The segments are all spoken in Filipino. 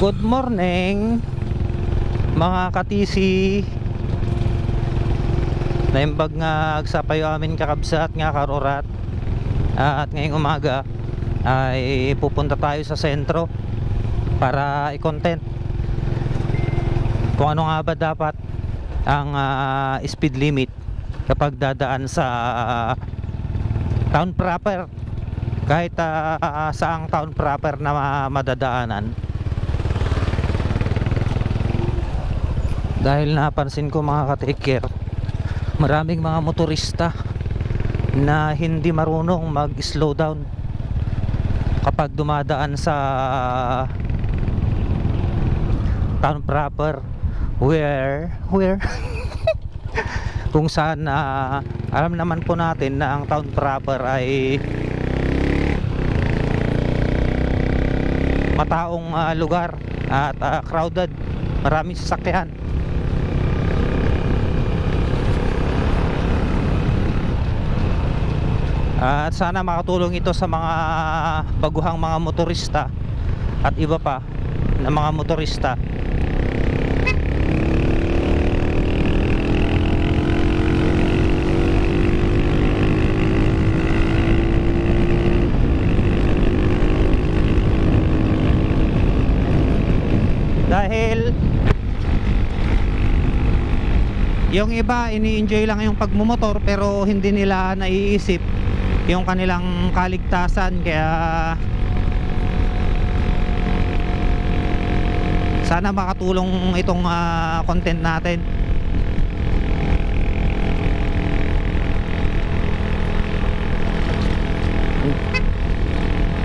Good morning mga katisi. Naimbag nga agsapayo amin kakabsat nga karurat. At ngayong umaga ay pupunta tayo sa sentro para i-content kung ano nga ba dapat ang speed limit kapag dadaan sa town proper, kahit saang town proper na madadaanan. Dahil napansin ko mga ka-take care, maraming mga motorista na hindi marunong mag-slow down kapag dumadaan sa town proper, where kung saan alam naman po natin na ang town proper ay mataong lugar at crowded, maraming sasakyan. At sana makatulong ito sa mga baguhang mga motorista at iba pa na mga motorista. Dahil yung iba ini-enjoy lang yung pagmumotor pero hindi nila naiisip yung kanilang kaligtasan, kaya sana makatulong itong content natin.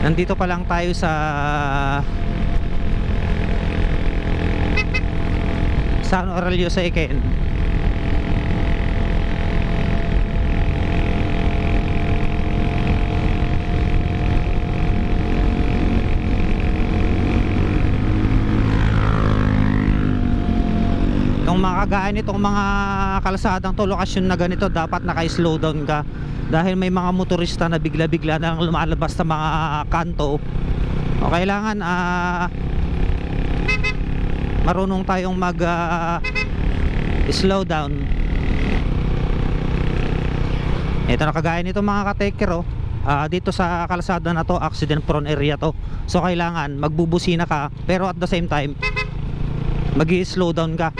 Nandito pa lang tayo sa San Aurelio sa Eken. Kung makagaya nitong mga kalsadang to, lokasyon na ganito, dapat naka-slow down ka dahil may mga motorista na bigla-bigla na lumalabas sa mga kanto. O kailangan marunong tayong mag slow down. Ito na kagaya nito mga ka-taker, dito sa kalsada na to, accident prone area to. So kailangan magbubusina ka pero at the same time mag-slow down ka.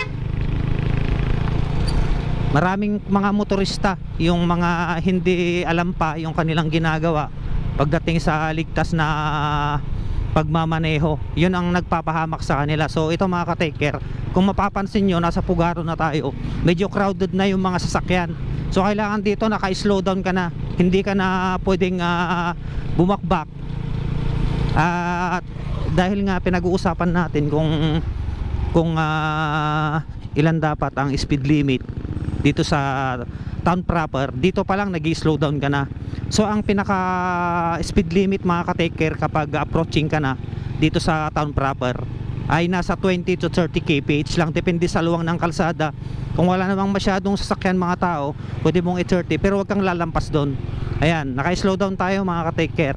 Maraming mga motorista yung mga hindi alam pa yung kanilang ginagawa pagdating sa ligtas na pagmamaneho. Yun ang nagpapahamak sa kanila. So ito mga ka-taker, kung mapapansin nyo, nasa Pugaro na tayo, medyo crowded na yung mga sasakyan. So kailangan dito naka-slow down ka na, hindi ka na pwedeng bumakbak. At dahil nga pinag-uusapan natin kung ilan dapat ang speed limit dito sa town proper, dito pa lang nag-slow down ka na. So ang pinaka speed limit mga ka-taker kapag approaching ka na dito sa town proper ay nasa 20 to 30 kph lang, depende sa luwang ng kalsada. Kung wala namang masyadong sasakyan mga tao, pwede mong i-30 pero wag kang lalampas doon. Ayan, naka-slow down tayo mga ka-taker.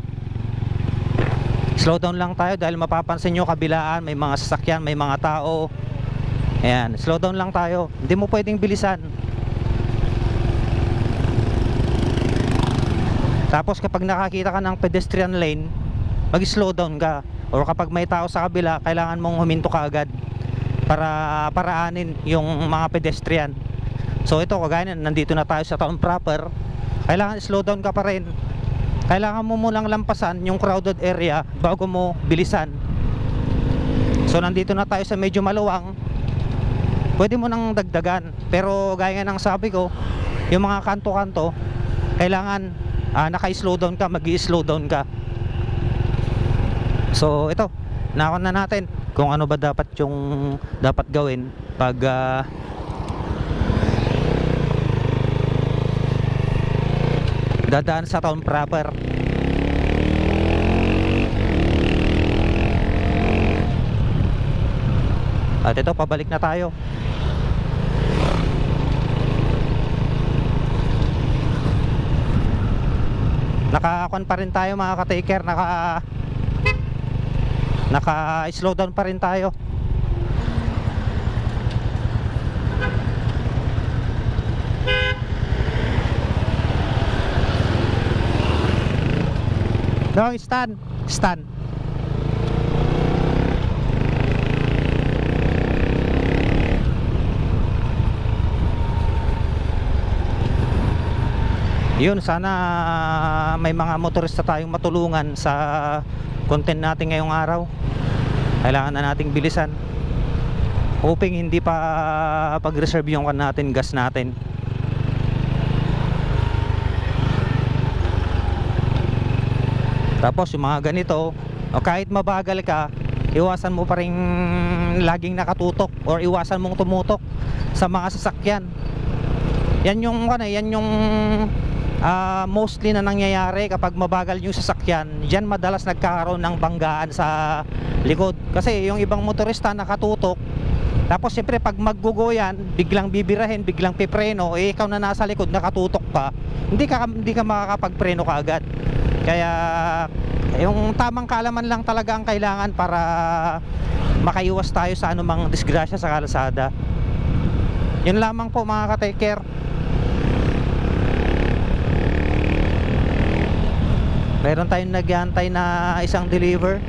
Slow down lang tayo dahil mapapansin nyo kabilaan may mga sasakyan, may mga tao. Ayan, slow down lang tayo, hindi mo pwedeng bilisan. Tapos kapag nakakita ka ng pedestrian lane, mag-slow down ka. Or kapag may tao sa kabila, kailangan mong huminto ka agad para paraanin yung mga pedestrian. So ito kagaya nandito na tayo sa town proper, kailangan slow down ka pa rin. Kailangan mo munang lampasan yung crowded area bago mo bilisan. So nandito na tayo sa medyo maluwang, pwede mo nang dagdagan. Pero gaya nga ng sabi ko, yung mga kanto-kanto, kailangan naka-slow down ka, mag-i-slow down ka. So ito, nakon na natin kung ano ba dapat yung dapat gawin pag dadaan sa town proper. At ito, pabalik na tayo. Naka-on pa rin tayo mga ka-taker, Naka-slow down pa rin tayo. Dong, stand. Stand. Yun, sana may mga motorista tayong matulungan sa content natin ngayong araw. Kailangan na nating bilisan. Hoping hindi pa pag-reserve yung kan natin, gas natin. Tapos yung mga ganito, o kahit mabagal ka, iwasan mo pa rin laging nakatutok or iwasan mong tumutok sa mga sasakyan. Yan yung mostly na nangyayari kapag mabagal yung sasakyan. Diyan madalas nagkakaroon ng banggaan sa likod. Kasi yung ibang motorista nakatutok, tapos siyempre pag maggugo yan, biglang bibirahin, biglang pipreno, eh ikaw na nasa likod nakatutok pa, hindi ka makakapagpreno kaagad. Kaya yung tamang kaalaman lang talaga ang kailangan para makaiwas tayo sa anumang disgrasya sa kalsada. Yun lamang po mga ka-take care. Meron tayong nag-aantay na isang deliver.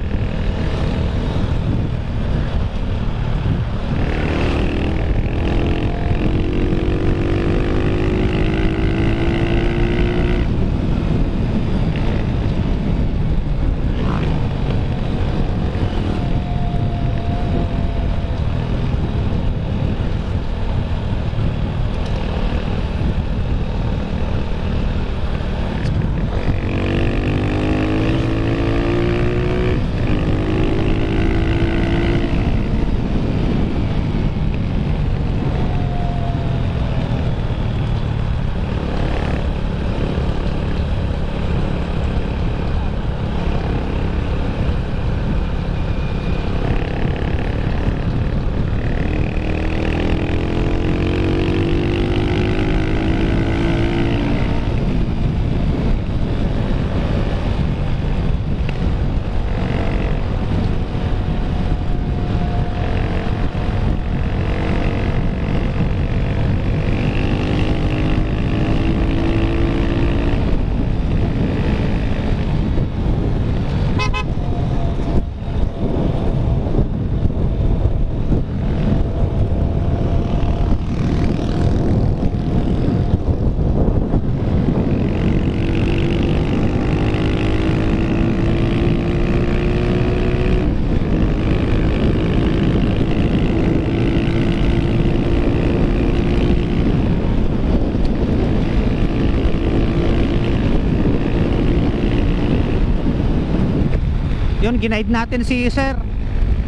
Yun, ginaid natin si sir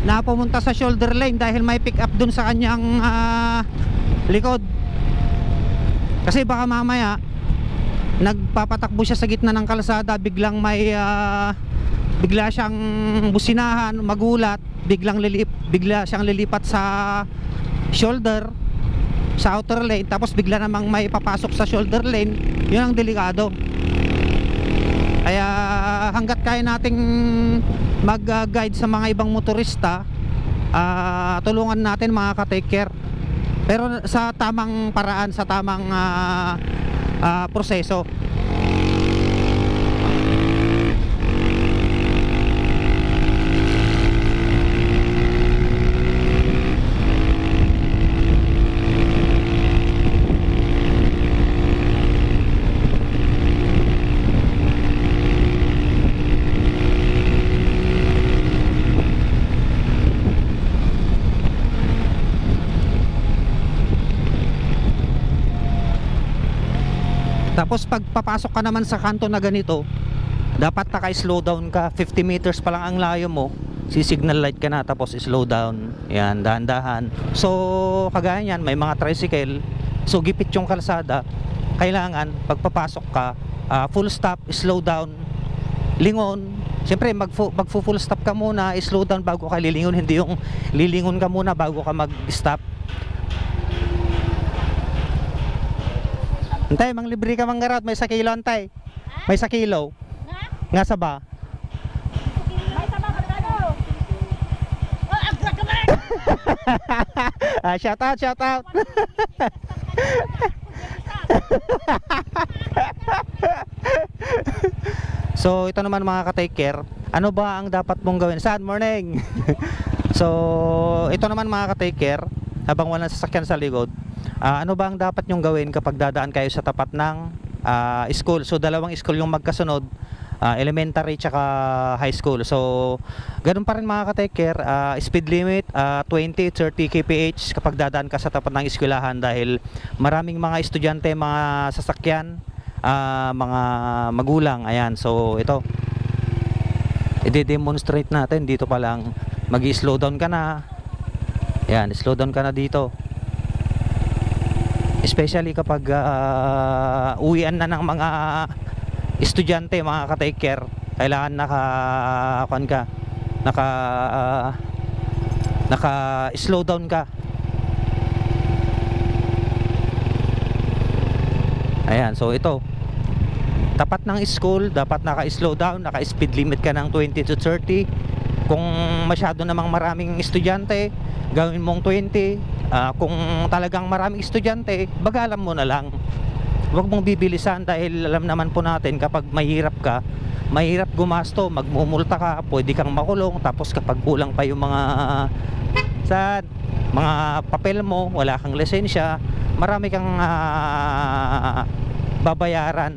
na pumunta sa shoulder lane dahil may pick up dun sa kanyang likod. Kasi baka mamaya nagpapatakbo siya sa gitna ng kalsada, biglang may bigla siyang businahan, magulat, bigla siyang lilipat sa shoulder, sa outer lane, tapos bigla namang may papasok sa shoulder lane. Yun ang delikado. Kaya hanggat kaya nating mag-guide sa mga ibang motorista, tulungan natin mga ka-take care, pero sa tamang paraan, sa tamang proseso. Tapos pag papasok ka naman sa kanto na ganito, dapat naka-slow down ka. 50 meters pa lang ang layo mo, si-signal light ka na, tapos slow down. Yan, dahan-dahan. So kagaya niyan, may mga tricycle, so gipit yung kalsada. Kailangan pag papasok ka, full stop, slow down, lingon. Siyempre mag-full stop ka muna, slow down bago ka lilingon. Hindi yung lilingon ka muna bago ka mag-stop. Antay, mang libre ka manggarat, may 1 kilo antay. May 1 kilo. Nga sa ba? May sama ka ano? Shout out, shout out. So ito naman mga ka-take care, ano ba ang dapat mong gawin? Sad morning. So ito naman mga ka-take care, habang walang sasakyan sa likod, ano ba ang dapat nyong gawin kapag dadaan kayo sa tapat ng school? So dalawang school yung magkasunod, elementary tsaka high school. So ganun pa rin mga ka-take care, speed limit 20-30 kph kapag dadaan ka sa tapat ng eskwelahan, dahil maraming mga estudyante, mga sasakyan, mga magulang. Ayan, so ito i-demonstrate natin dito pa lang. Mag-slow down ka na. Ayan, slow down ka na dito, especially kapag uwian na ng mga estudyante mga ka-take care. Kailangan naka slow down ka. Ayan, so ito tapat ng school, dapat naka-slow down, naka-speed limit ka ng 20-30. Kung masyado namang maraming estudyante, gawin mong 20. Kung talagang maraming estudyante, bagalan mo na lang. Huwag mong bibilisan, dahil alam naman po natin kapag mahirap ka, mahirap gumasto, magmumulta ka, pwede kang makulong. Tapos kapag kulang pa yung mga papel mo, wala kang lisensya, marami kang babayaran.